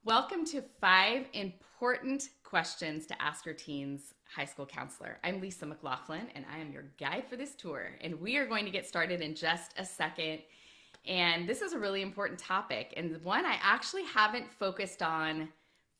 Welcome to 5 important questions to ask your teen's high school counselor. I'm Lisa McLaughlin, and I am your guide for this tour. And we are going to get started in just a second. And this is a really important topic, and one I actually haven't focused on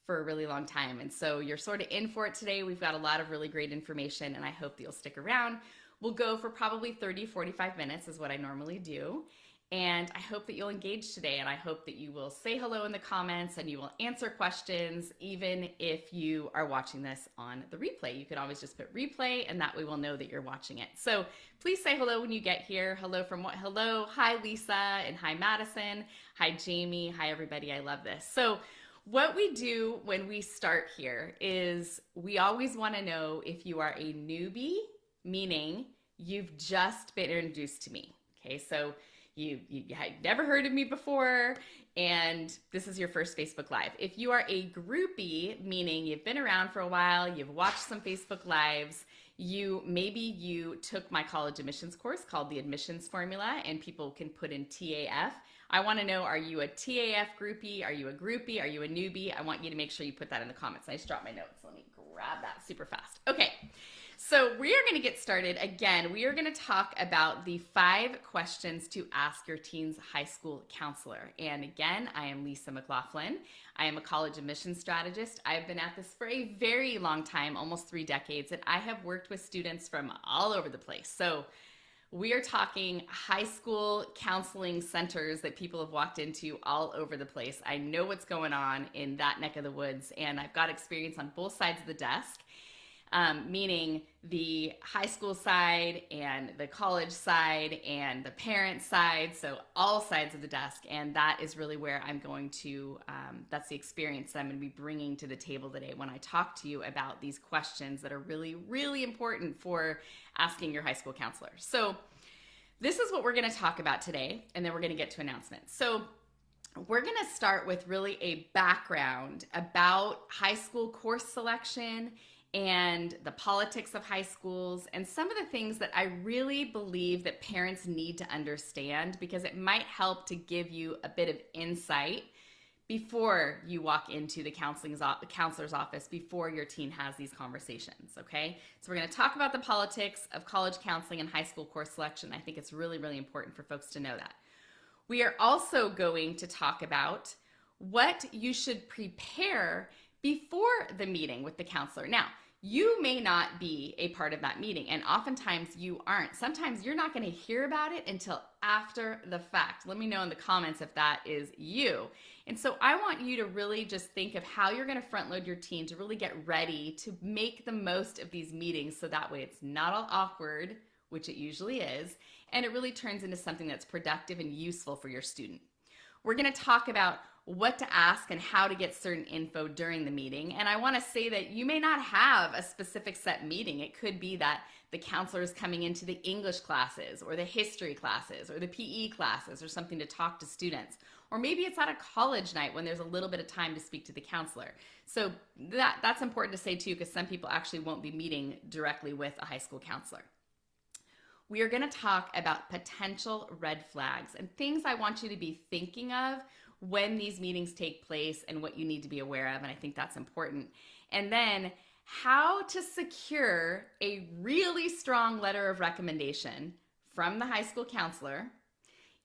for a really long time. And so you're sort of in for it today. We've got a lot of really great information, and I hope that you'll stick around. We'll go for probably 30, 45 minutes is what I normally do. And I hope that you'll engage today, and I hope that you will say hello in the comments and you will answer questions, even if you are watching this on the replay. You could always just put replay, and that way we'll know that you're watching it. So please say hello when you get here. Hello from what? Hello. Hi, Lisa, and hi, Madison. Hi, Jamie. Hi, everybody. I love this. So what we do when we start here is we always want to know if you are a newbie, meaning you've just been introduced to me. Okay, so you had never heard of me before, and this is your first Facebook Live. If you are a groupie, meaning you've been around for a while, you've watched some Facebook Lives, maybe you took my college admissions course called the Admissions Formula, and people can put in TAF. I want to know, are you a TAF groupie? Are you a groupie? Are you a newbie? I want you to make sure you put that in the comments. I just dropped my notes. Let me grab that super fast. Okay. So we are going to get started. Again, we are going to talk about the 5 questions to ask your teen's high school counselor. And again, I am Lisa McLaughlin. I am a college admissions strategist. I've been at this for a very long time, almost 3 decades, and I have worked with students from all over the place. So we are talking high school counseling centers that people have walked into all over the place. I know what's going on in that neck of the woods, and I've got experience on both sides of the desk. Meaning the high school side and the college side and the parent side, so all sides of the desk. And that is really where I'm going to, that's the experience that I'm going to be bringing to the table today when I talk to you about these questions that are really, really important for asking your high school counselor. So this is what we're going to talk about today, and then we're going to get to announcements. So we're going to start with really a background about high school course selection and the politics of high schools, and some of the things that I really believe that parents need to understand, because it might help to give you a bit of insight before you walk into the counselor's office, before your teen has these conversations, okay? So we're going to talk about the politics of college counseling and high school course selection. I think it's really, really important for folks to know that. We are also going to talk about what you should prepare before the meeting with the counselor. Now, you may not be a part of that meeting, and oftentimes you aren't. Sometimes you're not going to hear about it until after the fact. Let me know in the comments if that is you. And so I want you to really just think of how you're going to front load your teen to really get ready to make the most of these meetings, so that way it's not all awkward, which it usually is, and it really turns into something that's productive and useful for your student. We're going to talk about what to ask and how to get certain info during the meeting. And I want to say that you may not have a specific set meeting. It could be that the counselor is coming into the English classes or the history classes or the PE classes or something to talk to students. Or maybe it's at a college night when there's a little bit of time to speak to the counselor. So that's important to say too, because some people actually won't be meeting directly with a high school counselor. We are going to talk about potential red flags and things I want you to be thinking of when these meetings take place and what you need to be aware of, and I think that's important. And then how to secure a really strong letter of recommendation from the high school counselor,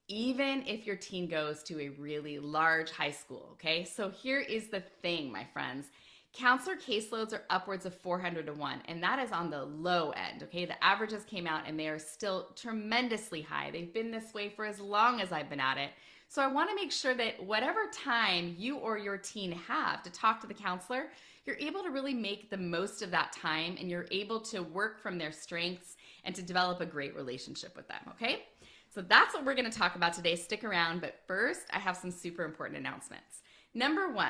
even if your teen goes to a really large high school, okay? So here is the thing, my friends. Counselor caseloads are upwards of 400 to 1, and that is on the low end, okay? The averages came out, and they are still tremendously high. They've been this way for as long as I've been at it. So I want to make sure that whatever time you or your teen have to talk to the counselor, you're able to really make the most of that time, and you're able to work from their strengths and to develop a great relationship with them, okay? So that's what we're going to talk about today. Stick around, but first I have some super important announcements. Number 1,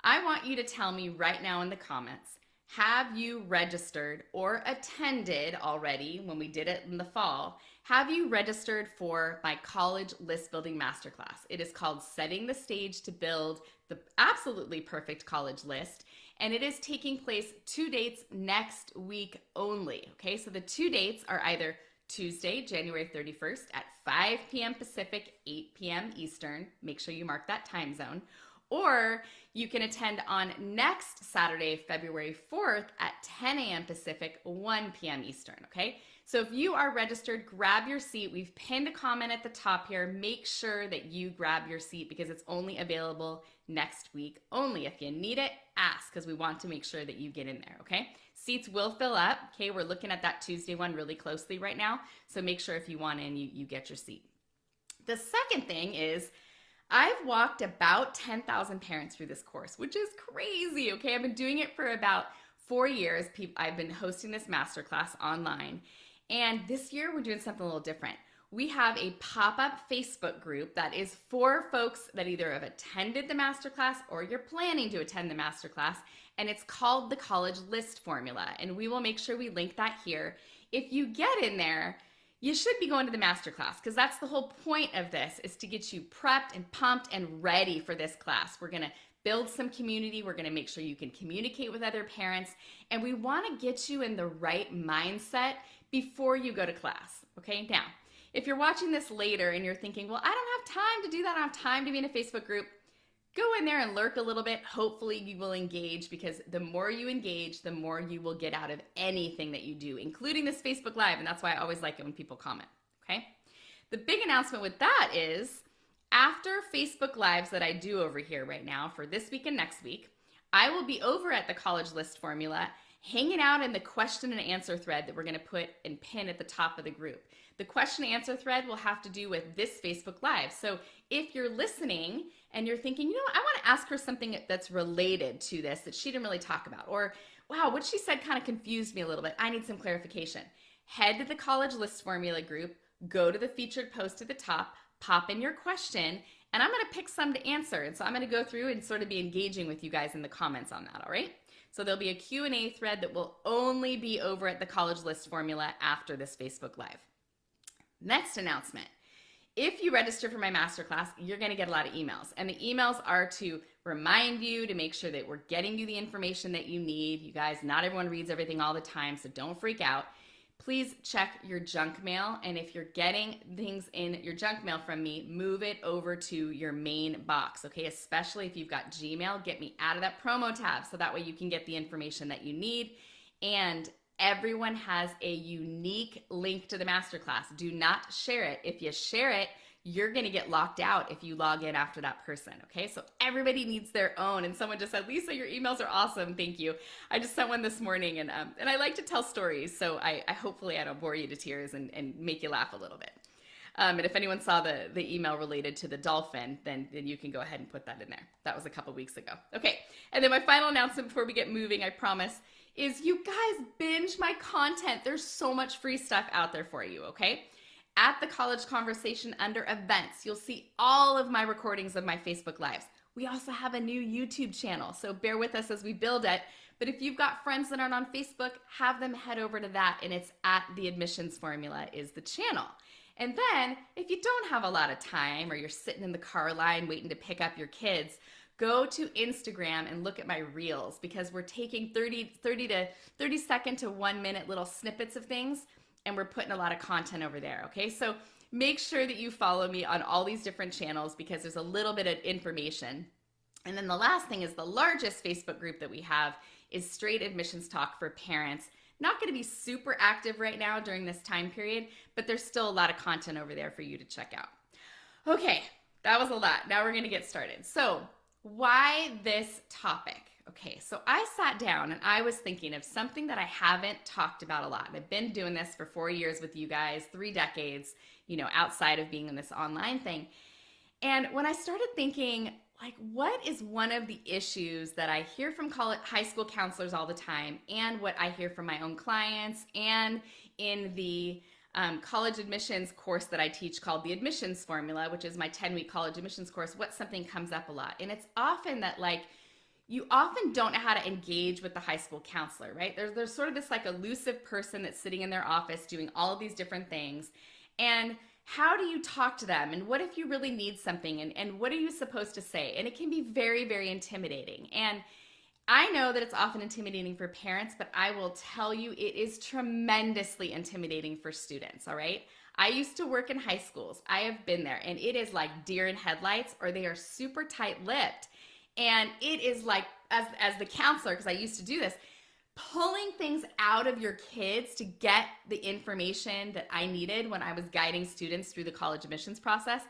I want you to tell me right now in the comments, have you registered or attended already when we did it in the fall? Have you registered for my college list building masterclass? It is called Setting the Stage to Build the Absolutely Perfect College List, and it is taking place 2 dates next week only. Okay, so the 2 dates are either Tuesday, January 31st at 5 p.m. Pacific, 8 p.m. Eastern. Make sure you mark that time zone. or you can attend on next Saturday, February 4th at 10 a.m. Pacific, 1 p.m. Eastern, okay? So if you are registered, grab your seat. We've pinned a comment at the top here. Make sure that you grab your seat because it's only available next week only. If you need it, ask because we want to make sure that you get in there, okay? Seats will fill up, okay? We're looking at that Tuesday one really closely right now, so make sure if you want in, you get your seat. The second thing is I've walked about 10,000 parents through this course, which is crazy, okay? I've been doing it for about 4 years. I've been hosting this masterclass online, and this year we're doing something a little different. We have a pop-up Facebook group that is for folks that either have attended the masterclass or you're planning to attend the masterclass, and it's called the College List Formula, and we will make sure we link that here. If you get in there, you should be going to the masterclass because that's the whole point of this, is to get you prepped and pumped and ready for this class. We're gonna build some community. We're gonna make sure you can communicate with other parents, and we wanna get you in the right mindset before you go to class, okay? Now, if you're watching this later and you're thinking, well, I don't have time to do that, I don't have time to be in a Facebook group, go in there and lurk a little bit. Hopefully you will engage, because the more you engage, the more you will get out of anything that you do, including this Facebook Live, and that's why I always like it when people comment, okay? The big announcement with that is, after Facebook Lives that I do over here right now for this week and next week, I will be over at the College List Formula hanging out in the question and answer thread that we're gonna put and pin at the top of the group. The question and answer thread will have to do with this Facebook Live. So if you're listening and you're thinking, you know what, I want to ask her something that's related to this that she didn't really talk about, or wow, what she said kind of confused me a little bit, I need some clarification. Head to the College List Formula group, go to the featured post at the top, pop in your question, and I'm going to pick some to answer. And so I'm going to go through and sort of be engaging with you guys in the comments on that, all right? So there'll be a Q&A thread that will only be over at the College List Formula after this Facebook Live. Next announcement. If you register for my masterclass, you're going to get a lot of emails. And the emails are to remind you, to make sure that we're getting you the information that you need. You guys, not everyone reads everything all the time, so don't freak out. Please check your junk mail. And if you're getting things in your junk mail from me, move it over to your main box, okay? Especially if you've got Gmail, get me out of that promo tab so that way you can get the information that you need. And everyone has a unique link to the masterclass. Do not share it. If you share it, you're going to get locked out if you log in after that person, okay? So everybody needs their own. And someone just said, Lisa, your emails are awesome. Thank you. I just sent one this morning, and I like to tell stories, so I hopefully I don't bore you to tears and make you laugh a little bit. And if anyone saw the email related to the dolphin, then you can go ahead and put that in there. That was a couple weeks ago. Okay, and then my final announcement before we get moving, I promise, is you guys binge my content. There's so much free stuff out there for you, okay? At the College Conversation under events, you'll see all of my recordings of my Facebook Lives. We also have a new YouTube channel, so bear with us as we build it. But if you've got friends that aren't on Facebook, have them head over to that, and it's at the Admissions Formula is the channel. And then if you don't have a lot of time, or you're sitting in the car line waiting to pick up your kids, go to Instagram and look at my reels, because we're taking 30 second to 1 minute little snippets of things, and we're putting a lot of content over there, okay? So make sure that you follow me on all these different channels, because there's a little bit of information. And then the last thing is, the largest Facebook group that we have is Straight Admissions Talk for Parents. Not going to be super active right now during this time period, but there's still a lot of content over there for you to check out. Okay, that was a lot. Now we're going to get started. So why this topic? Okay, so I sat down and I was thinking of something that I haven't talked about a lot. I've been doing this for 4 years with you guys, 3 decades, outside of being in this online thing. And when I started thinking, like, what is one of the issues that I hear from high school counselors all the time, and what I hear from my own clients, and in the college admissions course that I teach called the Admissions Formula, which is my 10-week college admissions course, what something comes up a lot. And it's often that, like, you often don't know how to engage with the high school counselor, right? There's sort of this like elusive person that's sitting in their office doing all of these different things. And how do you talk to them? And what if you really need something? And what are you supposed to say? And it can be very, very intimidating. And I know that it's often intimidating for parents, but I will tell you it is tremendously intimidating for students, all right? I used to work in high schools. I have been there, and it is like deer in headlights, or they are super tight-lipped. And it is like, as the counselor, because I used to do this, pulling things out of your kids to get the information that I needed when I was guiding students through the college admissions process.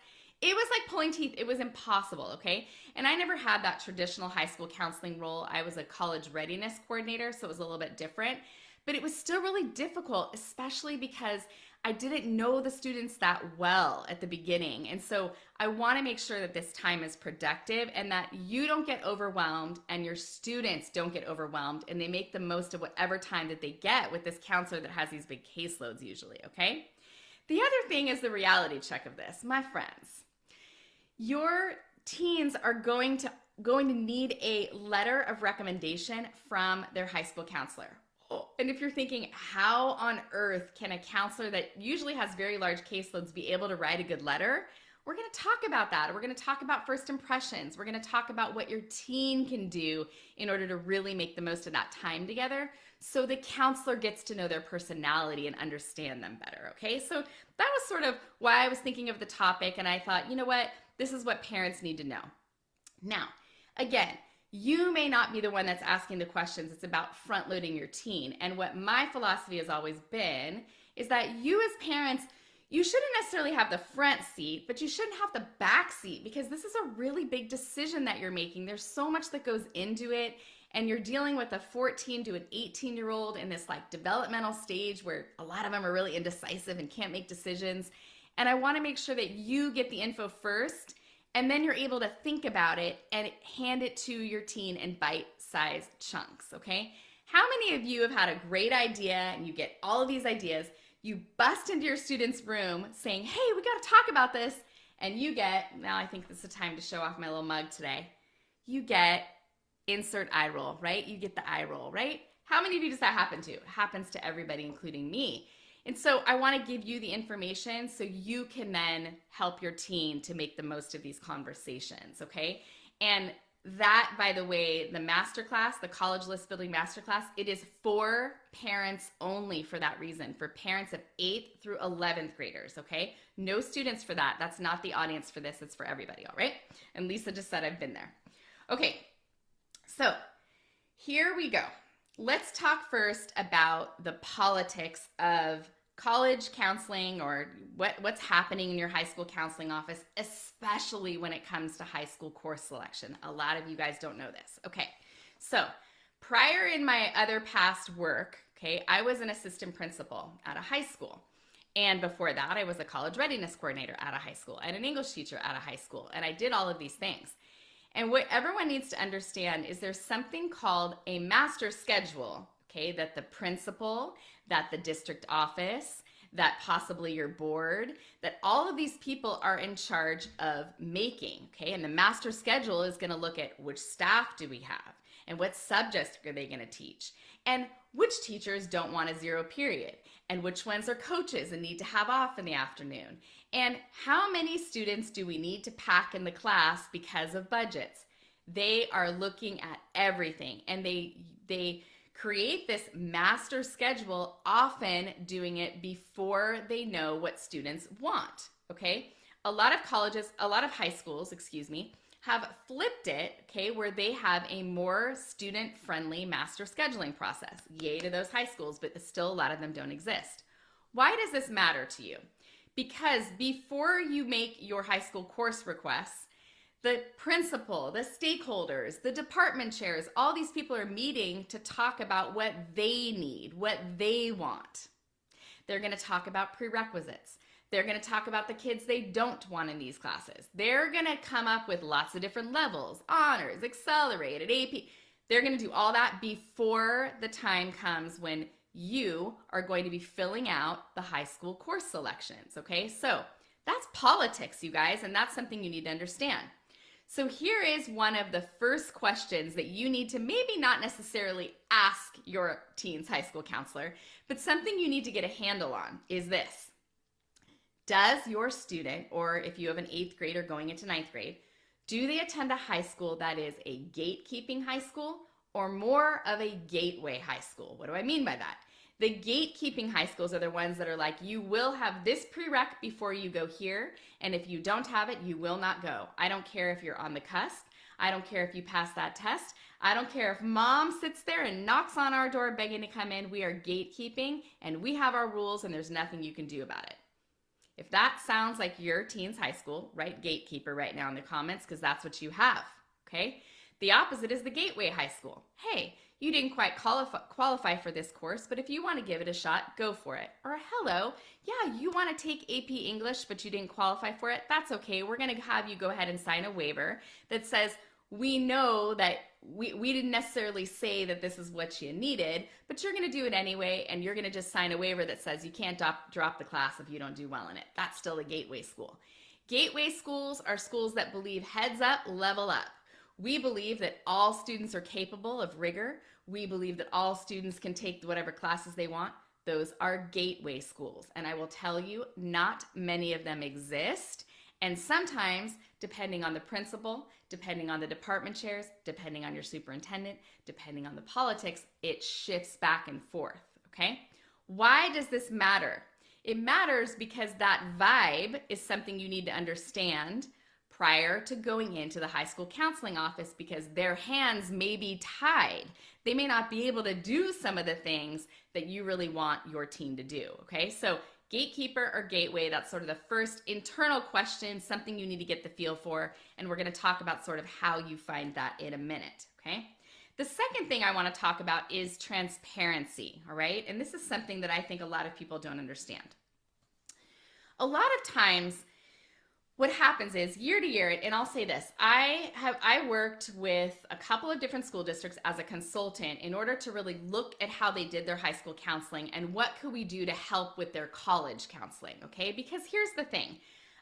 It was like pulling teeth. It was impossible, okay? And I never had that traditional high school counseling role. I was a college readiness coordinator, so it was a little bit different. But it was still really difficult, especially because I didn't know the students that well at the beginning. And so I want to make sure that this time is productive and that you don't get overwhelmed and your students don't get overwhelmed and they make the most of whatever time that they get with this counselor that has these big caseloads usually, okay? The other thing is the reality check of this. My friends, your teens are going to need a letter of recommendation from their high school counselor. And if you're thinking, how on earth can a counselor that usually has very large caseloads be able to write a good letter? We're going to talk about that. We're going to talk about first impressions. We're going to talk about what your teen can do in order to really make the most of that time together so the counselor gets to know their personality and understand them better, okay? So that was sort of why I was thinking of the topic, and I thought, you know what? This is what parents need to know. Now, again, you may not be the one that's asking the questions. It's about front loading your teen. And what my philosophy has always been is that you as parents, you shouldn't necessarily have the front seat, but you shouldn't have the back seat because this is a really big decision that you're making. There's so much that goes into it. And you're dealing with a 14 to an 18-year-old in this like developmental stage where a lot of them are really indecisive and can't make decisions. And I want to make sure that you get the info first, and then you're able to think about it and hand it to your teen in bite-sized chunks, okay? How many of you have had a great idea and you get all of these ideas, you bust into your student's room saying, hey, we got to talk about this, and you get, now I think this is the time to show off my little mug today, you get insert eye roll, right? You get the eye roll, right? How many of you does that happen to? It happens to everybody, including me. And so I want to give you the information so you can then help your teen to make the most of these conversations, okay? And that, by the way, the masterclass, the college list building masterclass, it is for parents only for that reason, for parents of 8th through 11th graders, okay? No students for that. That's not the audience for this. It's for everybody, all right? And Lisa just said I've been there. Okay, so here we go. Let's talk first about the politics of college counseling or what's happening in your high school counseling office, especially when it comes to high school course selection. A lot of you guys don't know this. Okay, so prior in my other past work, okay, I was an assistant principal at a high school. And before that, I was a college readiness coordinator at a high school and an English teacher at a high school. And I did all of these things. And what everyone needs to understand is there's something called a master schedule, okay, that the principal, that the district office, that possibly your board, that all of these people are in charge of making, okay? And the master schedule is going to look at which staff do we have and what subjects are they going to teach and which teachers don't want a zero period and which ones are coaches and need to have off in the afternoon and how many students do we need to pack in the class because of budgets. They are looking at everything, and they create this master schedule, often doing it before they know what students want, okay? A lot of high schools, have flipped it, okay, where they have a more student-friendly master scheduling process. Yay to those high schools, but still a lot of them don't exist. Why does this matter to you? Because before you make your high school course requests, the principal, the stakeholders, the department chairs, all these people are meeting to talk about what they need, what they want. They're going to talk about prerequisites. They're going to talk about the kids they don't want in these classes. They're going to come up with lots of different levels, honors, accelerated, AP. They're going to do all that before the time comes when you are going to be filling out the high school course selections, okay? So that's politics, you guys, and that's something you need to understand. So here is one of the first questions that you need to maybe not necessarily ask your teen's high school counselor, but something you need to get a handle on is this. Does your student, or if you have an 8th grader going into 9th grade, do they attend a high school that is a gatekeeping high school or more of a gateway high school? What do I mean by that? The gatekeeping high schools are the ones that are like, you will have this prereq before you go here, and if you don't have it, you will not go. I don't care if you're on the cusp. I don't care if you pass that test. I don't care if mom sits there and knocks on our door begging to come in. We are gatekeeping and we have our rules and there's nothing you can do about it. If that sounds like your teen's high school, write gatekeeper right now in the comments because that's what you have, okay? The opposite is the gateway high school. Hey, you didn't quite qualify for this course, but if you want to give it a shot, go for it. Or hello, yeah, you want to take AP English, but you didn't qualify for it. That's okay. We're going to have you go ahead and sign a waiver that says, we know that we didn't necessarily say that this is what you needed, but you're going to do it anyway, and you're going to just sign a waiver that says you can't drop the class if you don't do well in it. That's still a gateway school. Gateway schools are schools that believe heads up, level up. We believe that all students are capable of rigor. We believe that all students can take whatever classes they want. Those are gateway schools. And I will tell you, not many of them exist. And sometimes, depending on the principal, depending on the department chairs, depending on your superintendent, depending on the politics, it shifts back and forth, okay? Why does this matter? It matters because that vibe is something you need to understand prior to going into the high school counseling office because their hands may be tied. They may not be able to do some of the things that you really want your teen to do, okay? So gatekeeper or gateway, that's sort of the first internal question, something you need to get the feel for, and we're gonna talk about sort of how you find that in a minute, okay? The second thing I wanna talk about is transparency, all right? And this is something that I think a lot of people don't understand. A lot of times, what happens is year to year, and I'll say this, I worked with a couple of different school districts as a consultant in order to really look at how they did their high school counseling and what could we do to help with their college counseling, okay? Because here's the thing,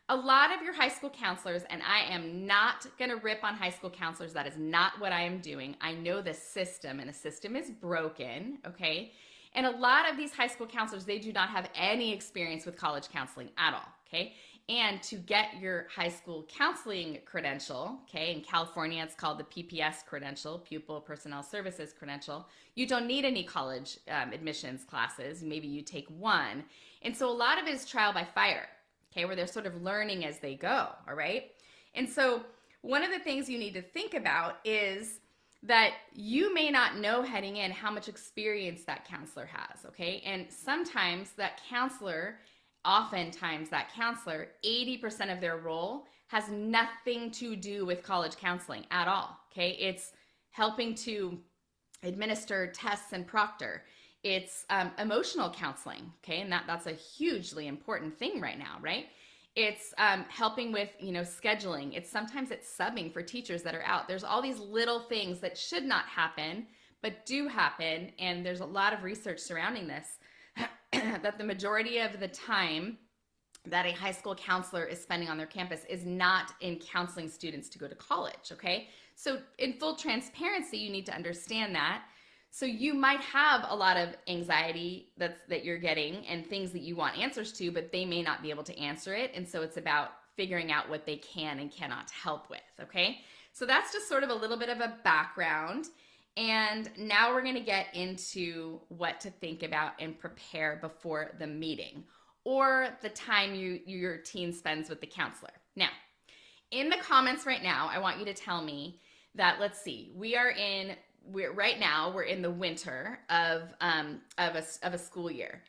a lot of your high school counselors, and I am not gonna rip on high school counselors, that is not what I am doing. I know the system, and the system is broken, okay? And a lot of these high school counselors, they do not have any experience with college counseling at all, okay? And to get your high school counseling credential, okay, in California it's called the PPS credential, Pupil Personnel Services credential, you don't need any college admissions classes, maybe you take one. And so a lot of it is trial by fire, okay, where they're sort of learning as they go, all right? And so one of the things you need to think about is that you may not know heading in how much experience that counselor has, okay? And sometimes that counselor, oftentimes that counselor, 80% of their role has nothing to do with college counseling at all, okay? It's helping to administer tests and proctor. It's emotional counseling, okay? And that's a hugely important thing right now, right? It's helping with, scheduling. Sometimes it's subbing for teachers that are out. There's all these little things that should not happen, but do happen, and there's a lot of research surrounding this. That the majority of the time that a high school counselor is spending on their campus is not in counseling students to go to college, okay? So in full transparency, you need to understand that. So you might have a lot of anxiety that you're getting and things that you want answers to, but they may not be able to answer it. And so it's about figuring out what they can and cannot help with, okay? So that's just sort of a little bit of a background. And now we're going to get into what to think about and prepare before the meeting or the time your teen spends with the counselor. Now, in the comments right now, I want you to tell me that, let's see, right now we're in the winter of a school year.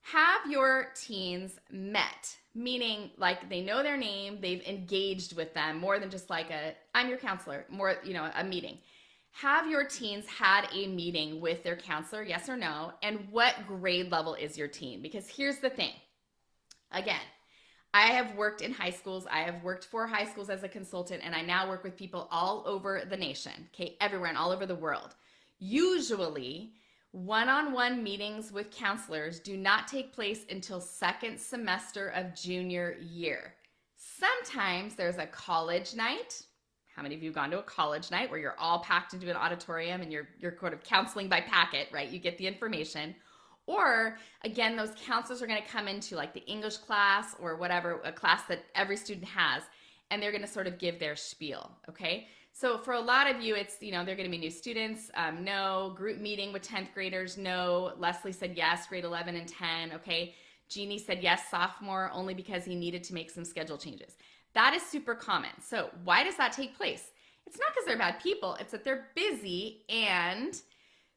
Have your teens met? Meaning, like, they know their name, they've engaged with them more than just like I'm your counselor, more, a meeting. Have your teens had a meeting with their counselor, yes or no? And what grade level is your teen? Because here's the thing. Again, I have worked in high schools. I have worked for high schools as a consultant, and I now work with people all over the nation, okay, everywhere and all over the world. Usually, one-on-one meetings with counselors do not take place until second semester of junior year. Sometimes there's a college night. How many of you have gone to a college night where you're all packed into an auditorium and you're kind of counseling by packet, right? You get the information. Or again, those counselors are going to come into like the English class or whatever, a class that every student has, and they're going to sort of give their spiel, okay? So for a lot of you, it's, they're going to be new students, no. Group meeting with 10th graders, no. Leslie said yes, grade 11 and 10, okay? Jeannie said yes, sophomore, only because he needed to make some schedule changes. That is super common. So why does that take place? It's not because they're bad people, it's that they're busy, and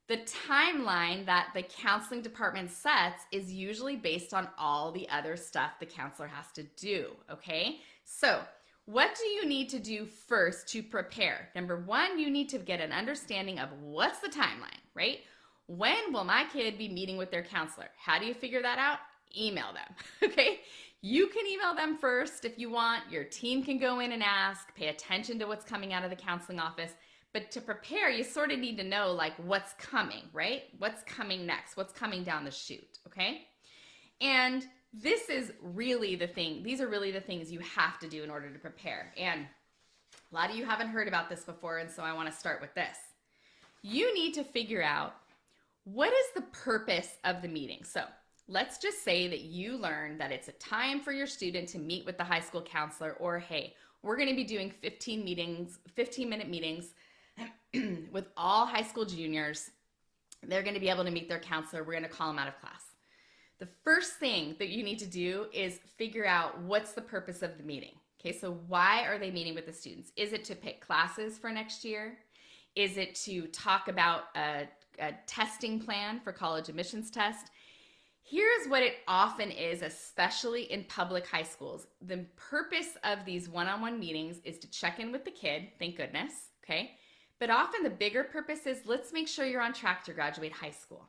the timeline that the counseling department sets is usually based on all the other stuff the counselor has to do, okay? So what do you need to do first to prepare? Number one, you need to get an understanding of what's the timeline, right? When will my kid be meeting with their counselor? How do you figure that out? Email them, okay? You can email them first if you want. Your team can go in and ask, pay attention to what's coming out of the counseling office. But to prepare, you sort of need to know like what's coming, right? What's coming next? What's coming down the chute, okay? And this is really the thing. These are really the things you have to do in order to prepare. And a lot of you haven't heard about this before, and so I want to start with this. You need to figure out what is the purpose of the meeting. So let's just say that you learn that it's a time for your student to meet with the high school counselor, or hey, we're going to be doing 15-minute meetings with all high school juniors. They're going to be able to meet their counselor. We're going to call them out of class. The first thing that you need to do is figure out what's the purpose of the meeting. Okay, so why are they meeting with the students? Is it to pick classes for next year? Is it to talk about a testing plan for college admissions test? Here's what it often is, especially in public high schools. The purpose of these one-on-one meetings is to check in with the kid, thank goodness, okay? But often the bigger purpose is let's make sure you're on track to graduate high school.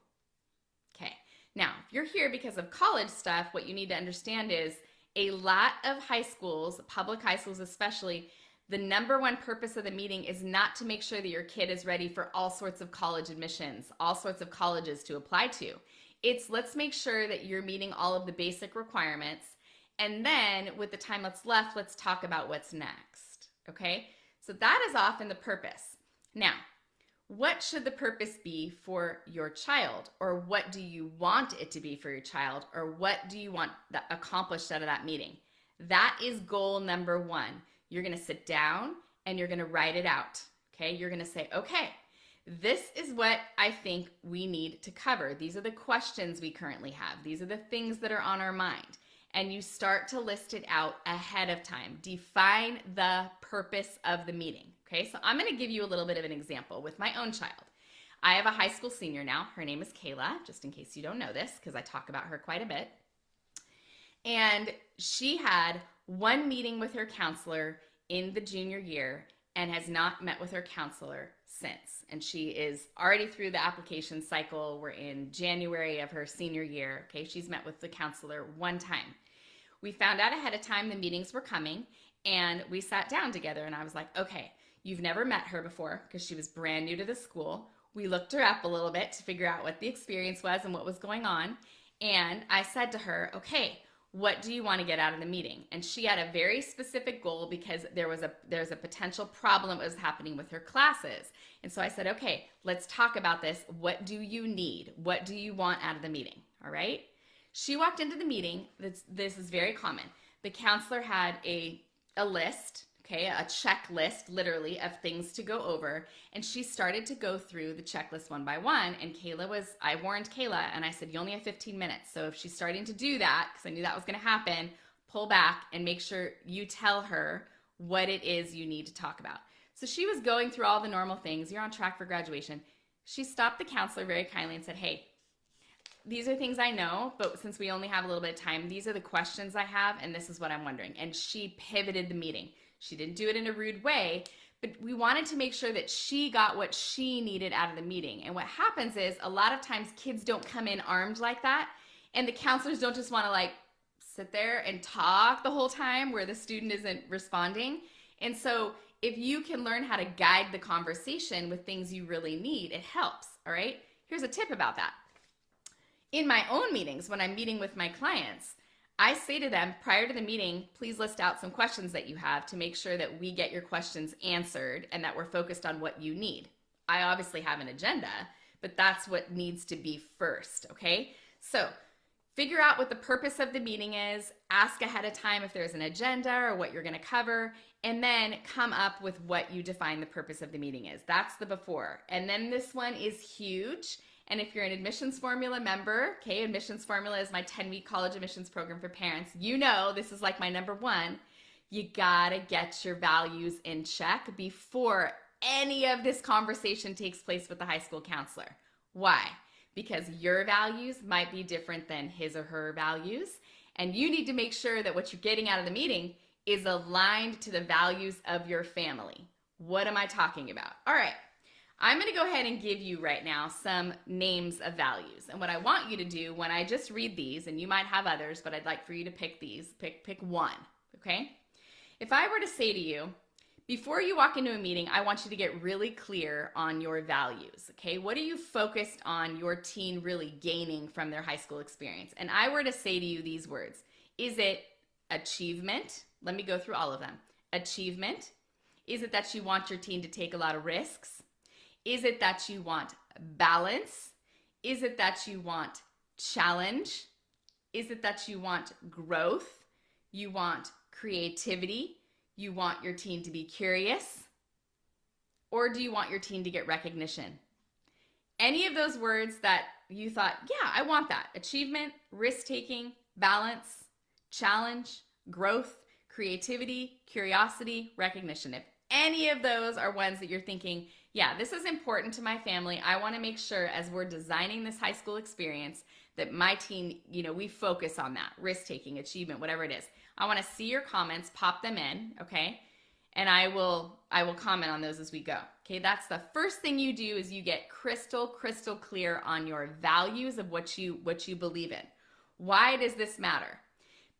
Okay, now if you're here because of college stuff, what you need to understand is a lot of high schools, public high schools especially, the number one purpose of the meeting is not to make sure that your kid is ready for all sorts of college admissions, all sorts of colleges to apply to. It's let's make sure that you're meeting all of the basic requirements, and then with the time that's left, let's talk about what's next, okay? So that is often the purpose. Now, what should the purpose be for your child? Or what do you want it to be for your child? Or what do you want accomplished out of that meeting? That is goal number one. You're going to sit down and you're going to write it out, okay? You're going to say, okay, this is what I think we need to cover. These are the questions we currently have. These are the things that are on our mind. And you start to list it out ahead of time. Define the purpose of the meeting. Okay, so I'm going to give you a little bit of an example with my own child. I have a high school senior now. Her name is Kayla, just in case you don't know this, because I talk about her quite a bit. And she had one meeting with her counselor in the junior year and has not met with her counselor since. And she is already through the application cycle. We're in January of her senior year. Okay, she's met with the counselor one time. We found out ahead of time the meetings were coming, and we sat down together, and I was like, okay, you've never met her before because she was brand new to the school. We looked her up a little bit to figure out what the experience was and what was going on. And I said to her, okay, what do you want to get out of the meeting? And she had a very specific goal because there's a potential problem that was happening with her classes. And so I said, okay, let's talk about this. What do you need? What do you want out of the meeting? All right. She walked into the meeting. This is very common. The counselor had a list, okay, a checklist literally of things to go over. And she started to go through the checklist one by one. And I warned Kayla and I said, you only have 15 minutes. So if she's starting to do that, because I knew that was going to happen, pull back and make sure you tell her what it is you need to talk about. So she was going through all the normal things. You're on track for graduation. She stopped the counselor very kindly and said, hey, these are things I know, but since we only have a little bit of time, these are the questions I have, and this is what I'm wondering. And she pivoted the meeting. She didn't do it in a rude way, but we wanted to make sure that she got what she needed out of the meeting. And what happens is a lot of times kids don't come in armed like that, and the counselors don't just want to like sit there and talk the whole time where the student isn't responding. And so if you can learn how to guide the conversation with things you really need, it helps, all right? Here's a tip about that. In my own meetings, when I'm meeting with my clients, I say to them prior to the meeting, please list out some questions that you have to make sure that we get your questions answered and that we're focused on what you need. I obviously have an agenda, but that's what needs to be first, okay? So figure out what the purpose of the meeting is, ask ahead of time if there's an agenda or what you're going to cover, and then come up with what you define the purpose of the meeting is. That's the before. And then this one is huge. And if you're an Admissions Formula member, okay, Admissions Formula is my 10-week college admissions program for parents. You know this is like my number one. You gotta get your values in check before any of this conversation takes place with the high school counselor. Why? Because your values might be different than his or her values, and you need to make sure that what you're getting out of the meeting is aligned to the values of your family. What am I talking about? All right, I'm going to go ahead and give you right now some names of values. And what I want you to do when I just read these, and you might have others, but I'd like for you to pick these, pick one, okay? If I were to say to you, before you walk into a meeting, I want you to get really clear on your values, okay? What are you focused on your teen really gaining from their high school experience? And I were to say to you these words, is it achievement? Let me go through all of them. Achievement. Is it that you want your teen to take a lot of risks? Is it that you want balance? Is it that you want challenge? Is it that you want growth? You want creativity? You want your teen to be curious? Or do you want your teen to get recognition? Any of those words that you thought, yeah, I want that. Achievement, risk-taking, balance, challenge, growth, creativity, curiosity, recognition. If any of those are ones that you're thinking, yeah, this is important to my family. I want to make sure as we're designing this high school experience that my teen, we focus on that, risk-taking, achievement, whatever it is. I want to see your comments, pop them in, okay? And I will comment on those as we go. Okay, that's the first thing you do is you get crystal clear on your values of what you believe in. Why does this matter?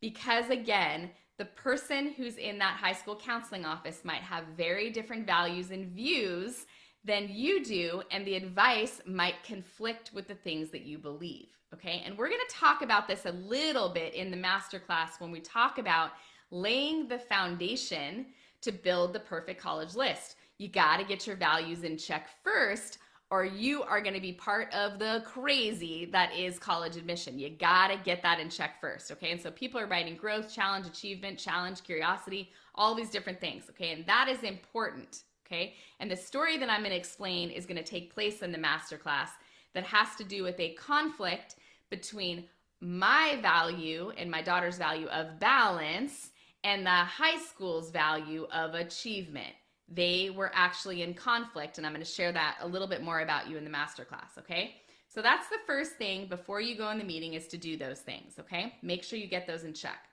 Because again, the person who's in that high school counseling office might have very different values and views than you do, and the advice might conflict with the things that you believe, okay? And we're gonna talk about this a little bit in the masterclass when we talk about laying the foundation to build the perfect college list. You gotta get your values in check first, or you are gonna be part of the crazy that is college admission. You gotta get that in check first, okay? And so people are writing growth, challenge, achievement, challenge, curiosity, all these different things, okay? And that is important, okay? And the story that I'm going to explain is going to take place in the masterclass that has to do with a conflict between my value and my daughter's value of balance and the high school's value of achievement. They were actually in conflict, and I'm going to share that a little bit more about you in the masterclass, okay? So that's the first thing before you go in the meeting is to do those things, okay? Make sure you get those in check.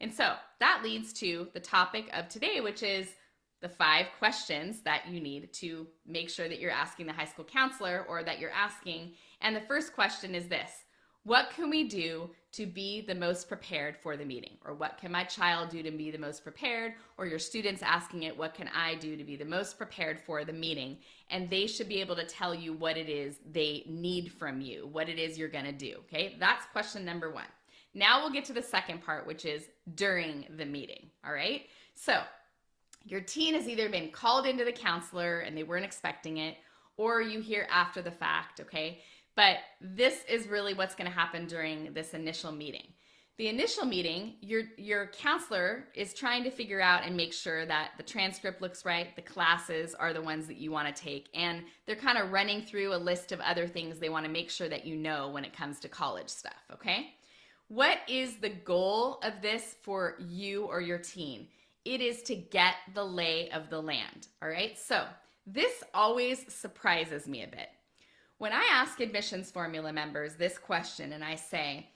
And so that leads to the topic of today, which is the 5 questions that you need to make sure that you're asking the high school counselor or that you're asking. And the first question is this: what can we do to be the most prepared for the meeting? Or what can my child do to be the most prepared? Or your students asking it, what can I do to be the most prepared for the meeting? And they should be able to tell you what it is they need from you, what it is you're gonna do, okay? That's question number 1. Now we'll get to the second part, which is during the meeting, all right? So your teen has either been called into the counselor and they weren't expecting it, or you hear after the fact, okay? But this is really what's going to happen during this initial meeting. The initial meeting, your counselor is trying to figure out and make sure that the transcript looks right, the classes are the ones that you want to take, and they're kind of running through a list of other things they want to make sure that you know when it comes to college stuff, okay? What is the goal of this for you or your teen? It is to get the lay of the land, all right? So this always surprises me a bit. When I ask admissions formula members this question and I say,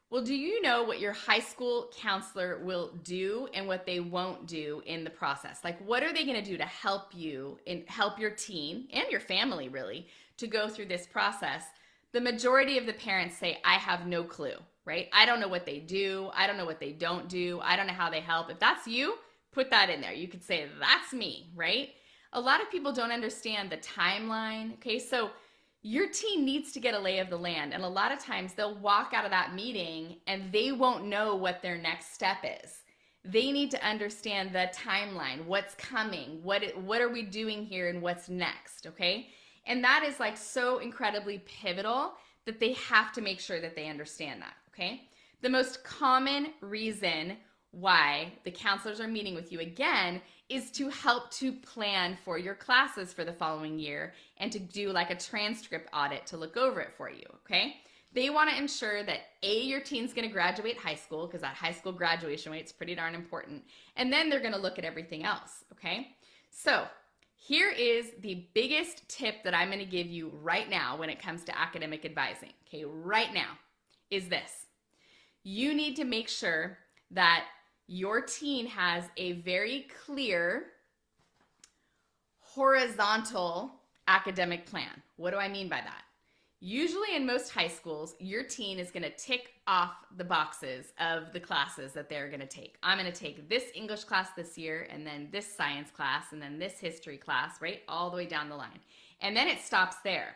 well, do you know what your high school counselor will do and what they won't do in the process? Like, what are they gonna do to help you and help your teen and your family really to go through this process? The majority of the parents say, I have no clue, right? I don't know what they do. I don't know what they don't do. I don't know how they help. If that's you, put that in there. You could say, that's me, right? A lot of people don't understand the timeline, okay? So your teen needs to get a lay of the land, and a lot of times they'll walk out of that meeting and they won't know what their next step is. They need to understand the timeline, what's coming, what are we doing here and what's next, okay? And that is like so incredibly pivotal that they have to make sure that they understand that, okay? The most common reason why the counselors are meeting with you again is to help to plan for your classes for the following year and to do like a transcript audit to look over it for you, okay? They want to ensure that A, your teen's going to graduate high school, because that high school graduation rate is pretty darn important. And then they're going to look at everything else, okay? So here is the biggest tip that I'm going to give you right now when it comes to academic advising, okay? Right now is this. You need to make sure that your teen has a very clear horizontal academic plan. What do I mean by that? Usually in most high schools, your teen is going to tick off the boxes of the classes that they're going to take. I'm going to take this English class this year, and then this science class, and then this history class, right? All the way down the line. And then it stops there.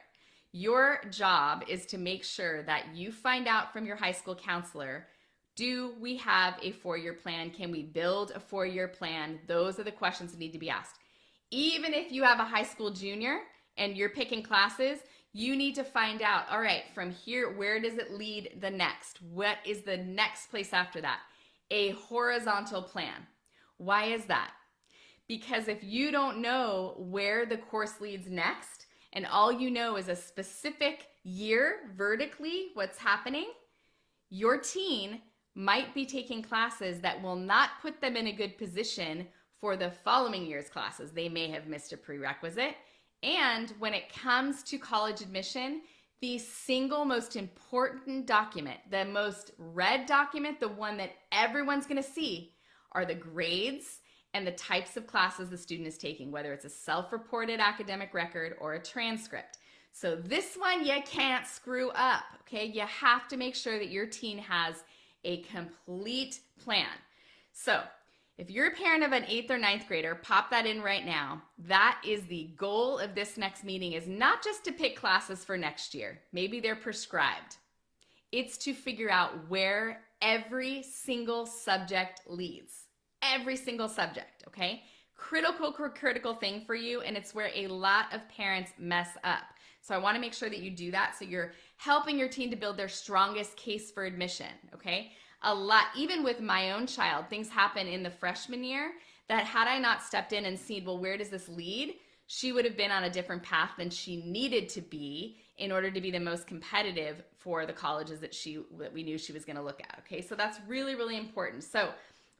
Your job is to make sure that you find out from your high school counselor, do we have a 4-year plan? Can we build a 4-year plan? Those are the questions that need to be asked. Even if you have a high school junior and you're picking classes, you need to find out, all right, from here, where does it lead the next? What is the next place after that? A horizontal plan. Why is that? Because if you don't know where the course leads next, and all you know is a specific year vertically what's happening, your teen might be taking classes that will not put them in a good position for the following year's classes. They may have missed a prerequisite. And when it comes to college admission, the single most important document, the most read document, the one that everyone's going to see, are the grades and the types of classes the student is taking, whether it's a self-reported academic record or a transcript. So this one you can't screw up, okay? You have to make sure that your teen has a complete plan. So if you're a parent of an 8th or 9th grader, pop that in right now. That is the goal of this next meeting, is not just to pick classes for next year. Maybe they're prescribed. It's to figure out where every single subject leads. Every single subject, okay? Critical thing for you, and it's where a lot of parents mess up. So I want to make sure that you do that so you're helping your teen to build their strongest case for admission, okay? A lot, even with my own child, things happen in the freshman year that had I not stepped in and seen, well, where does this lead? She would have been on a different path than she needed to be in order to be the most competitive for the colleges that we knew she was going to look at. Okay, so that's really, really important. So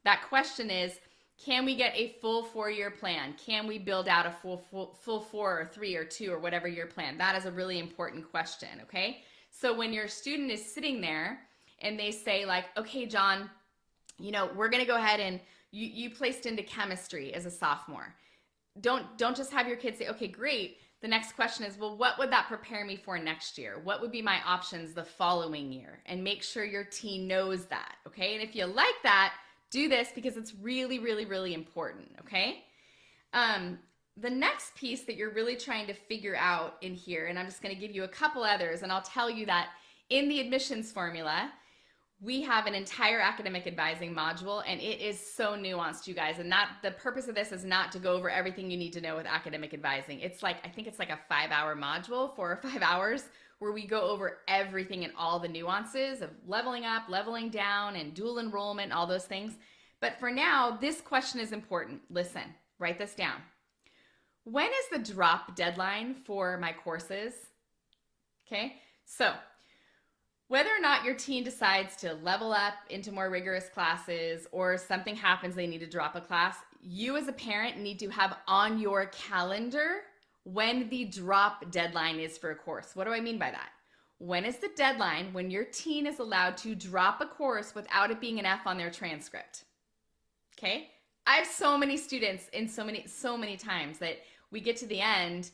that question is, can we get a full 4-year plan? Can we build out a full 4 or 3 or 2 or whatever year plan? That is a really important question, okay? So when your student is sitting there and they say like, okay, John, you know, we're going to go ahead and you placed into chemistry as a sophomore. Don't just have your kids say, okay, great. The next question is, well, what would that prepare me for next year? What would be my options the following year? And make sure your teen knows that, okay? And if you like that, do this because it's really, really, really important, okay? The next piece that you're really trying to figure out in here, and I'm just going to give you a couple others, and I'll tell you that in the admissions formula, we have an entire academic advising module, and it is so nuanced, you guys. And the purpose of this is not to go over everything you need to know with academic advising. It's like, I think it's like a 5-hour module, 4 or 5 hours, where we go over everything and all the nuances of leveling up, leveling down, and dual enrollment, all those things. But for now, this question is important. Listen, write this down. When is the drop deadline for my courses? Okay, so whether or not your teen decides to level up into more rigorous classes or something happens, they need to drop a class, you as a parent need to have on your calendar when the drop deadline is for a course. What do I mean by that? When is the deadline when your teen is allowed to drop a course without it being an F on their transcript? Okay? I have so many students in so many times that we get to the end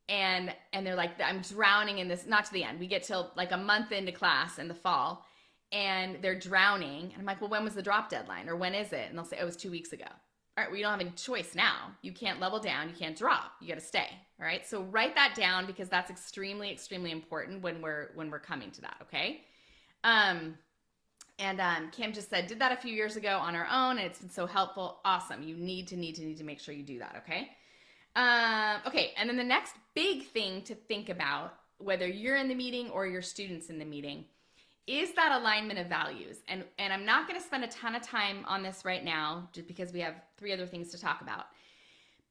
and they're like, I'm drowning in this, not to the end. We get till like a month into class in the fall and they're drowning. And I'm like, well, when was the drop deadline? Or when is it? And they'll say, oh, it was 2 weeks ago. All right, well, you don't have any choice now. You can't level down. You can't drop. You got to stay. All right, so write that down because that's extremely, extremely important when we're coming to that, okay? Kim just said, did that a few years ago on our own, and it's been so helpful. Awesome. You need to make sure you do that, okay? Okay, and then the next big thing to think about, whether you're in the meeting or your students in the meeting, is that alignment of values. And I'm not going to spend a ton of time on this right now just because we have 3 other things to talk about.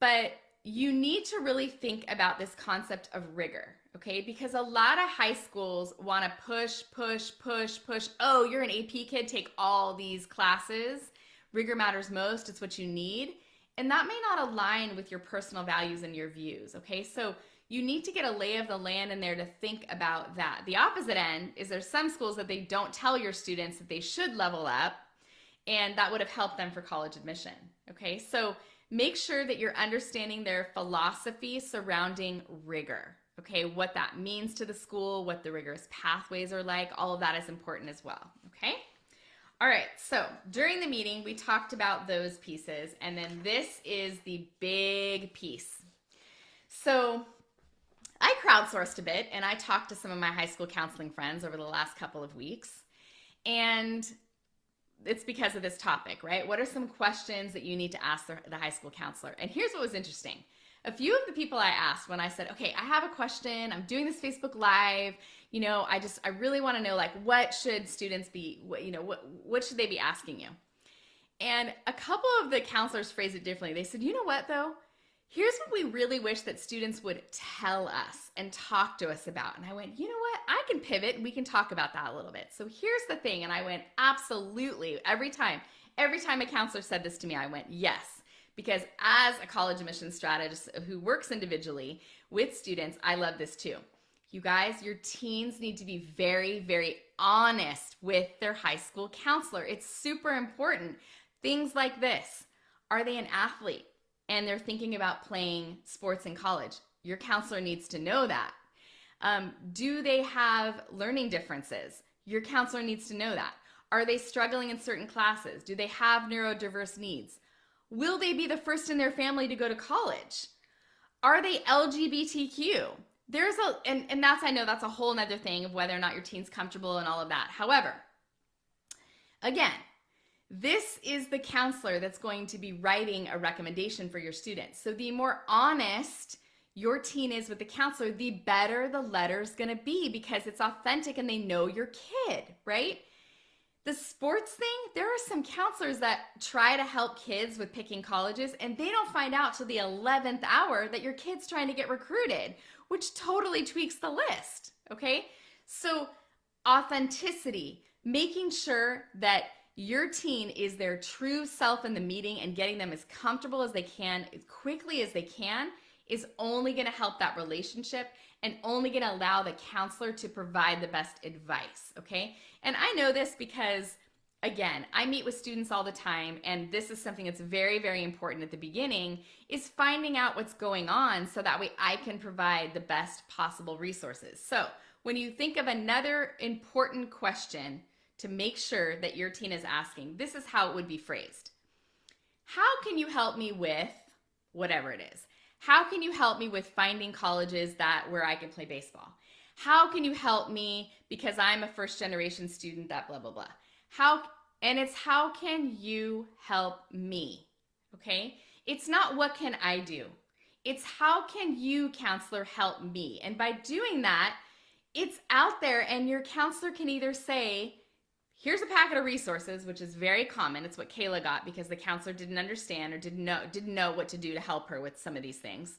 But you need to really think about this concept of rigor, okay? Because a lot of high schools want to push, push, push, push. Oh, you're an AP kid, take all these classes. Rigor matters most, it's what you need. And that may not align with your personal values and your views, okay? So you need to get a lay of the land in there to think about that. The opposite end is there's some schools that they don't tell your students that they should level up, and that would have helped them for college admission, okay? So make sure that you're understanding their philosophy surrounding rigor, okay? What that means to the school, what the rigorous pathways are like, all of that is important as well, okay? All right, so during the meeting, we talked about those pieces, and then this is the big piece. So I crowdsourced a bit, and I talked to some of my high school counseling friends over the last couple of weeks, and it's because of this topic, right? What are some questions that you need to ask the high school counselor? And here's what was interesting. A few of the people I asked when I said, okay, I have a question, I'm doing this Facebook Live, I really want to know, like, what should students be, what should they be asking you? And a couple of the counselors phrased it differently. They said, you know what though? Here's what we really wish that students would tell us and talk to us about. And I went, you know what? I can pivot and we can talk about that a little bit. So here's the thing. And I went, absolutely. Every time a counselor said this to me, I went, yes. Because as a college admissions strategist who works individually with students, I love this too. You guys, your teens need to be very, very honest with their high school counselor. It's super important. Things like this. Are they an athlete? And they're thinking about playing sports in college. Your counselor needs to know that. Do they have learning differences? Your counselor needs to know that. Are they struggling in certain classes? Do they have neurodiverse needs? Will they be the first in their family to go to college? Are they LGBTQ? I know that's a whole nother thing of whether or not your teen's comfortable and all of that. However, again, this is the counselor that's going to be writing a recommendation for your students. So the more honest your teen is with the counselor, the better the letter's going to be because it's authentic and they know your kid, right? The sports thing, there are some counselors that try to help kids with picking colleges and they don't find out till the 11th hour that your kid's trying to get recruited, which totally tweaks the list, okay? So authenticity, making sure that your teen is their true self in the meeting and getting them as comfortable as they can, as quickly as they can, is only going to help that relationship and only going to allow the counselor to provide the best advice, okay? And I know this because, again, I meet with students all the time, and this is something that's very, very important at the beginning, is finding out what's going on so that way I can provide the best possible resources. So when you think of another important question to make sure that your teen is asking, this is how it would be phrased. How can you help me with whatever it is? How can you help me with finding colleges where I can play baseball? How can you help me because I'm a first generation student that blah, blah, blah. How can you help me? Okay? It's not what can I do? It's how can you, counselor, help me? And by doing that, it's out there and your counselor can either say, here's a packet of resources, which is very common. It's what Kayla got because the counselor didn't understand or didn't know what to do to help her with some of these things.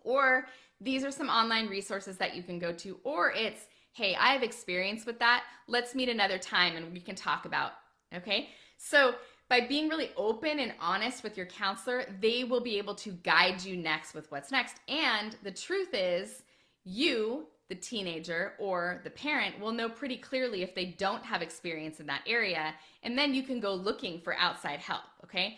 Or these are some online resources that you can go to. Or it's, hey, I have experience with that. Let's meet another time and we can talk about, okay? So by being really open and honest with your counselor, they will be able to guide you next with what's next. And the truth is, you, the teenager or the parent, will know pretty clearly if they don't have experience in that area, and then you can go looking for outside help, okay?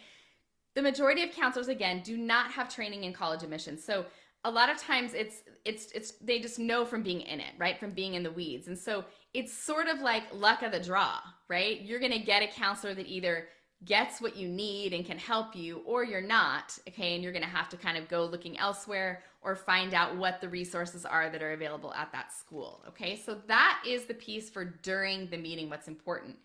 The majority of counselors, again, do not have training in college admissions. So a lot of times they just know from being in it, right? From being in the weeds. And so it's sort of like luck of the draw, right? You're gonna get a counselor that either gets what you need and can help you, or you're not, okay? And you're gonna have to kind of go looking elsewhere or find out what the resources are that are available at that school, okay? So that is the piece for during the meeting, what's important.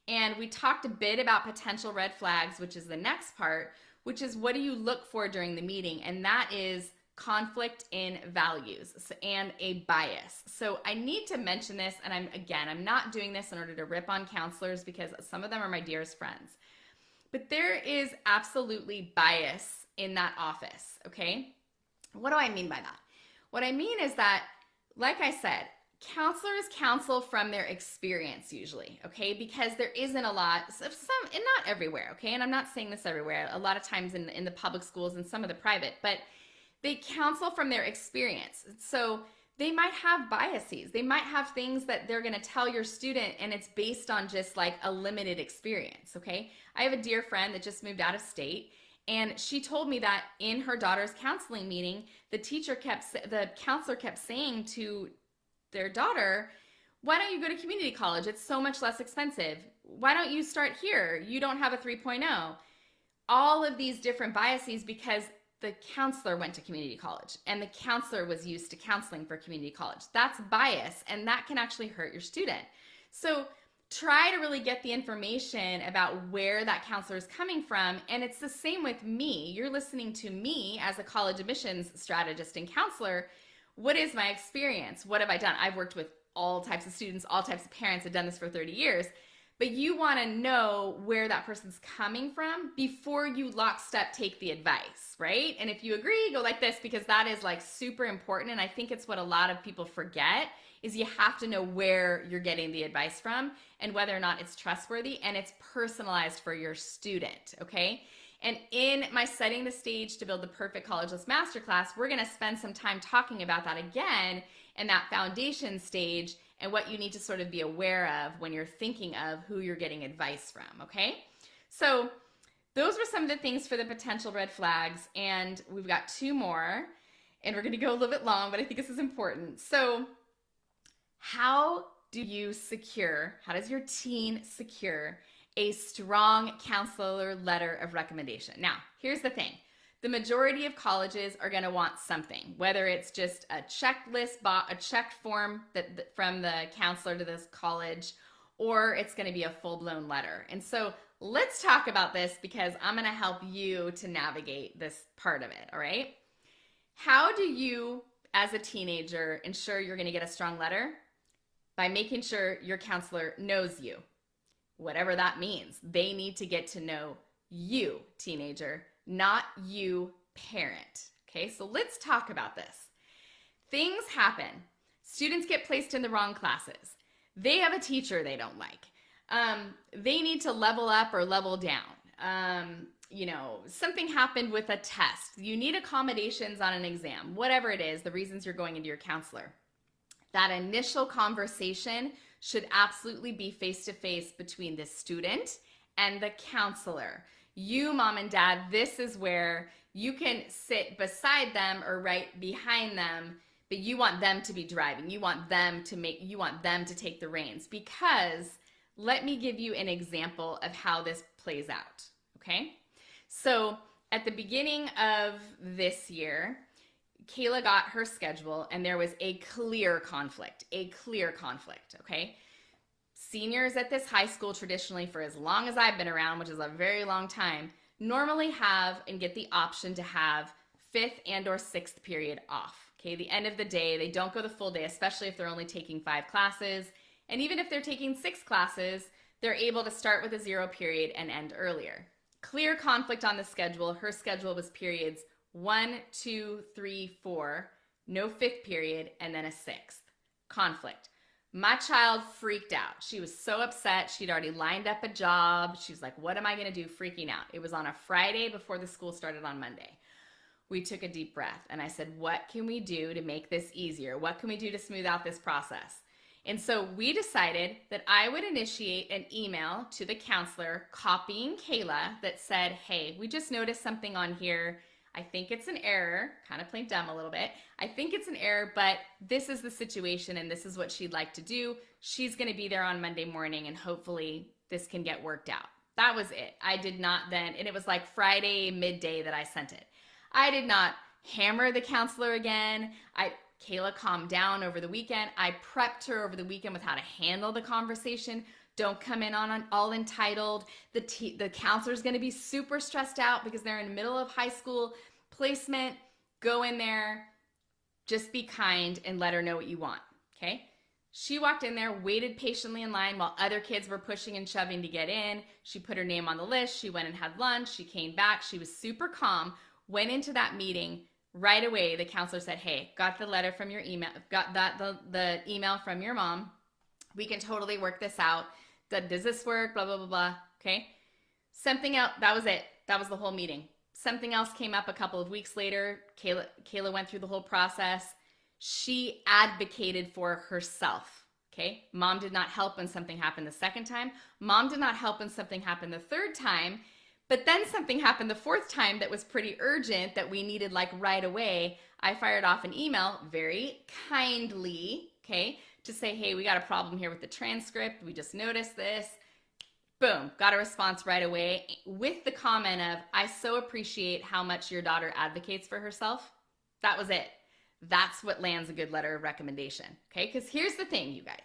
And we talked a bit about potential red flags, which is the next part, which is what do you look for during the meeting? And that is conflict in values and a bias. So I need to mention this, and I'm not doing this in order to rip on counselors because some of them are my dearest friends. But there is absolutely bias in that office, okay? What do I mean by that? What I mean is that, like I said, counselors counsel from their experience usually, okay? Because there isn't a lot of some, and not everywhere, okay? And I'm not saying this everywhere. A lot of times in the public schools and some of the private, but they counsel from their experience. So they might have biases. They might have things that they're going to tell your student, and it's based on just like a limited experience, okay? I have a dear friend that just moved out of state, and she told me that in her daughter's counseling meeting, the counselor kept saying to their daughter, why don't you go to community college? It's so much less expensive. Why don't you start here? You don't have a 3.0. All of these different biases because the counselor went to community college and the counselor was used to counseling for community college. That's bias, and that can actually hurt your student. So try to really get the information about where that counselor is coming from. And it's the same with me. You're listening to me as a college admissions strategist and counselor. What is my experience? What have I done? I've worked with all types of students, all types of parents. I've done this for 30 years. But you want to know where that person's coming from before you lockstep take the advice, right? And if you agree, go like this, because that is like super important. And I think it's what a lot of people forget is you have to know where you're getting the advice from and whether or not it's trustworthy and it's personalized for your student, okay? And in my Setting the Stage to Build the Perfect College List Masterclass, we're going to spend some time talking about that again in that foundation stage and what you need to sort of be aware of when you're thinking of who you're getting advice from, okay? So those were some of the things for the potential red flags, and we've got two more, and we're going to go a little bit long, but I think this is important. So how does your teen secure a strong counselor letter of recommendation? Now, here's the thing. The majority of colleges are going to want something, whether it's just a checklist, a checked form from the counselor to this college, or it's going to be a full-blown letter. And so let's talk about this because I'm going to help you to navigate this part of it, all right? How do you, as a teenager, ensure you're going to get a strong letter? By making sure your counselor knows you, whatever that means. They need to get to know you, teenager, not you, parent. Okay, so let's talk about this. Things happen. Students get placed in the wrong classes. They have a teacher they don't like. They need to level up or level down. Something happened with a test. You need accommodations on an exam, whatever it is, the reasons you're going into your counselor. That initial conversation should absolutely be face-to-face between the student and the counselor. You, mom and dad, this is where you can sit beside them or right behind them, but you want them to be driving. You want them to take the reins, because let me give you an example of how this plays out, okay? So at the beginning of this year, Kayla got her schedule and there was a clear conflict, okay? Seniors at this high school traditionally, for as long as I've been around, which is a very long time, normally have and get the option to have 5th and or 6th period off, okay? The end of the day, they don't go the full day, especially if they're only taking 5 classes. And even if they're taking 6 classes, they're able to start with a 0 period and end earlier. Clear conflict on the schedule. Her schedule was periods 1, 2, 3, 4, no 5th period, and then a 6th. Conflict. My child freaked out. She was so upset. She'd already lined up a job. She's like, what am I going to do? Freaking out. It was on a Friday before the school started on Monday. We took a deep breath and I said, what can we do to make this easier? What can we do to smooth out this process? And so we decided that I would initiate an email to the counselor copying Kayla that said, hey, we just noticed something on here. I think it's an error, kind of playing dumb a little bit. I think it's an error, but this is the situation and this is what she'd like to do. She's going to be there on Monday morning and hopefully this can get worked out. That was it. I did not then, and it was like Friday midday that I sent it. I did not hammer the counselor again. Kayla calmed down over the weekend. I prepped her over the weekend with how to handle the conversation. Don't come in on all entitled. The counselor's going to be super stressed out because they're in the middle of high school placement. Go in there, just be kind and let her know what you want, okay? She walked in there, waited patiently in line while other kids were pushing and shoving to get in. She put her name on the list. She went and had lunch. She came back. She was super calm. went into that meeting right away. The counselor said, hey, got the letter from your email, got the email from your mom. We can totally work this out. Does this work? Blah, blah, blah, blah. Okay. Something else. That was it. That was the whole meeting. Something else came up a couple of weeks later. Kayla went through the whole process. She advocated for herself. Okay. Mom did not help when something happened the second time. Mom did not help when something happened the third time. But then something happened the fourth time that was pretty urgent that we needed like right away. I fired off an email very kindly, okay, to say, hey, we got a problem here with the transcript. We just noticed this. Boom, got a response right away with the comment of, I so appreciate how much your daughter advocates for herself. That was it. That's what lands a good letter of recommendation, okay? Because here's the thing, you guys.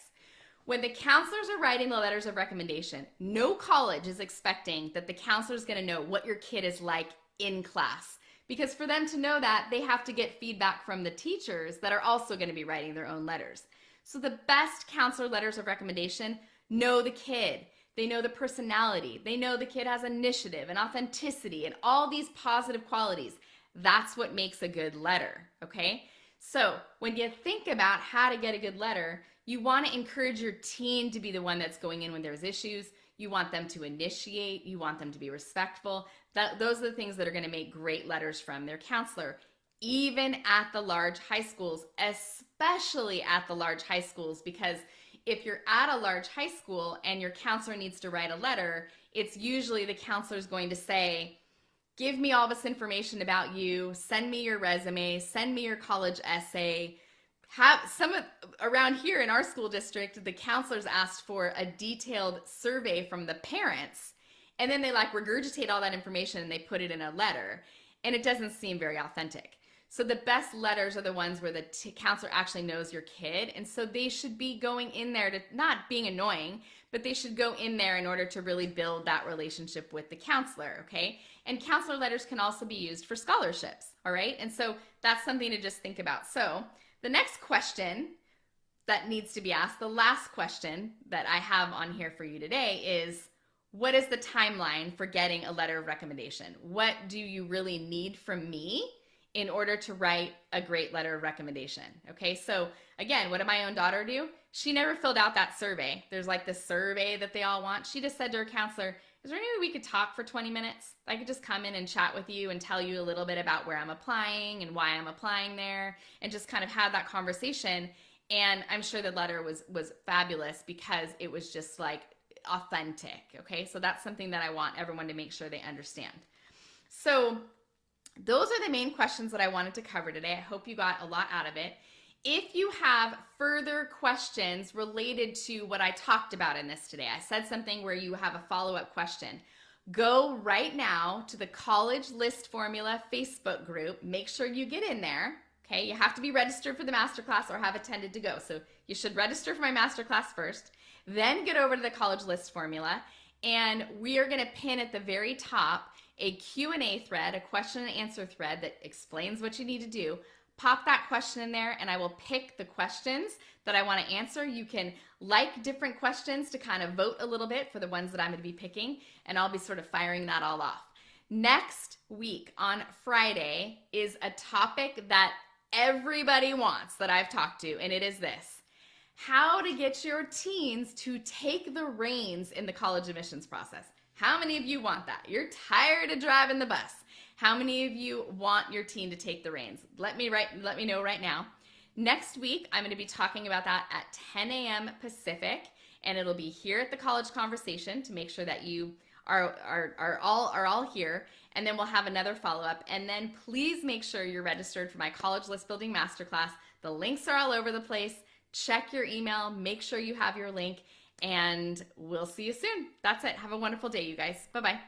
When the counselors are writing the letters of recommendation, no college is expecting that the counselor is going to know what your kid is like in class. Because for them to know that, they have to get feedback from the teachers that are also going to be writing their own letters. So the best counselor letters of recommendation know the kid. They know the personality. They know the kid has initiative and authenticity and all these positive qualities. That's what makes a good letter, okay? So when you think about how to get a good letter, you want to encourage your teen to be the one that's going in when there's issues. You want them to initiate. You want them to be respectful. Those are the things that are going to make great letters from their counselor, even at the large high schools, especially at the large high schools, because if you're at a large high school and your counselor needs to write a letter, it's usually the counselor's going to say, give me all this information about you, send me your resume, send me your college essay. Around here in our school district, the counselors asked for a detailed survey from the parents, and then they like regurgitate all that information and they put it in a letter, and it doesn't seem very authentic. So the best letters are the ones where the counselor actually knows your kid, and so they should be going in there to, not being annoying, but they should go in there in order to really build that relationship with the counselor, okay? And counselor letters can also be used for scholarships, all right? And so that's something to just think about. So the next question that needs to be asked, the last question that I have on here for you today is, what is the timeline for getting a letter of recommendation? What do you really need from me in order to write a great letter of recommendation? Okay, so again, what did my own daughter do? She never filled out that survey. There's like this survey that they all want. She just said to her counselor, is there any way we could talk for 20 minutes? I could just come in and chat with you and tell you a little bit about where I'm applying and why I'm applying there, and just kind of have that conversation. And I'm sure the letter was fabulous because it was just like authentic, okay? So that's something that I want everyone to make sure they understand. So those are the main questions that I wanted to cover today. I hope you got a lot out of it. If you have further questions related to what I talked about in this today, I said something where you have a follow-up question, go right now to the College List Formula Facebook group. Make sure you get in there, okay? You have to be registered for the masterclass or have attended to go. So you should register for my masterclass first, then get over to the College List Formula, and we are gonna pin at the very top a Q&A thread, a question and answer thread that explains what you need to do. Pop that question in there and I will pick the questions that I want to answer. You can like different questions to kind of vote a little bit for the ones that I'm going to be picking, and I'll be sort of firing that all off. Next week on Friday is a topic that everybody wants that I've talked to, and it is this: how to get your teens to take the reins in the college admissions process. How many of you want that? You're tired of driving the bus. How many of you want your teen to take the reins? Let me know right now. Next week, I'm going to be talking about that at 10 a.m. Pacific, and it'll be here at the College Conversation to make sure that you are all here, and then we'll have another follow-up. And then please make sure you're registered for my College List Building Masterclass. The links are all over the place. Check your email. Make sure you have your link, and we'll see you soon. That's it. Have a wonderful day, you guys. Bye-bye.